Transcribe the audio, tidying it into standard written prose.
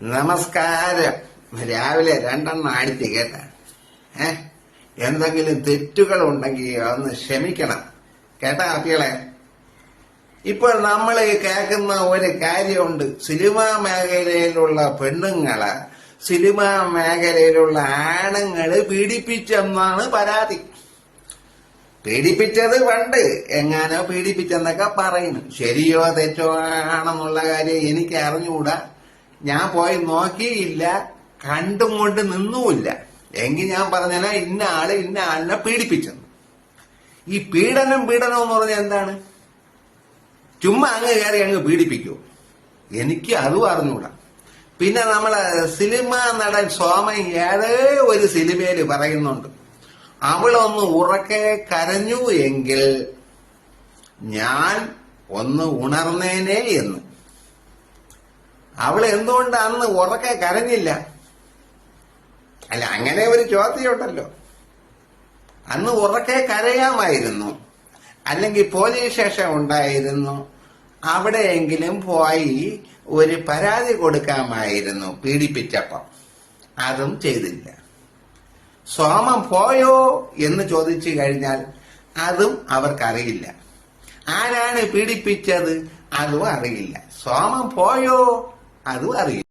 നമസ്കാരം. രാവിലെ രണ്ടെണ്ണം അടിച്ച് കേട്ട എന്തെങ്കിലും തെറ്റുകൾ ഉണ്ടെങ്കിൽ ഒന്ന് ക്ഷമിക്കണം കേട്ടാ കുട്ടികളെ. ഇപ്പോൾ നമ്മൾ കേൾക്കുന്ന ഒരു കാര്യമുണ്ട്, സിനിമാ മേഖലയിലുള്ള പെണ്ണുങ്ങളെ സിനിമാ മേഖലയിലുള്ള ആണുങ്ങള് പീഡിപ്പിച്ചെന്നാണ് പരാതി. പീഡിപ്പിച്ചത് പണ്ട് എങ്ങാനോ പീഡിപ്പിച്ചെന്നൊക്കെ പറയുന്നു. ശരിയോ തെറ്റോ ആണെന്നുള്ള കാര്യം എനിക്ക് അറിഞ്ഞുകൂടാ. ഞാൻ പോയി നോക്കിയില്ല, കണ്ടും കൊണ്ട് നിന്നുമില്ല. എങ്കിൽ ഞാൻ പറഞ്ഞാൽ ഇന്ന ആളിനെ പീഡിപ്പിച്ചെന്ന്. ഈ പീഡനം എന്ന് പറഞ്ഞാൽ എന്താണ്? ചുമ്മാ അങ്ങ് കയറി അങ്ങ് പീഡിപ്പിക്കൂ? എനിക്ക് അതും അറിഞ്ഞൂടാ. പിന്നെ നമ്മളെ സിനിമാ നടൻ സോമൻ ഏതേ ഒരു സിനിമയിൽ പറയുന്നുണ്ട്, അവളൊന്ന് ഉറക്കെ കരഞ്ഞു എങ്കിൽ ഞാൻ ഒന്ന് ഉണർന്നേനെ എന്ന്. അവൾ എന്തുകൊണ്ട് അന്ന് ഉറക്കെ കരഞ്ഞില്ല? അല്ല, അങ്ങനെ ഒരു ചോദ്യമുണ്ടല്ലോ. അന്ന് ഉറക്കെ കരയാമായിരുന്നു, അല്ലെങ്കിൽ പോലീസ് സ്റ്റേഷൻ ഉണ്ടായിരുന്നു, അവിടെയെങ്കിലും പോയി ഒരു പരാതി കൊടുക്കാമായിരുന്നു പീഡിപ്പിച്ചപ്പം. അതും ചെയ്തില്ല. സോമൻ പോയോ എന്ന് ചോദിച്ചു കഴിഞ്ഞാൽ അതും അവർക്കറിയില്ല. ആരാണ് പീഡിപ്പിച്ചത് അതും അറിയില്ല. സോമൻ പോയോ അതും അറിയില്ല.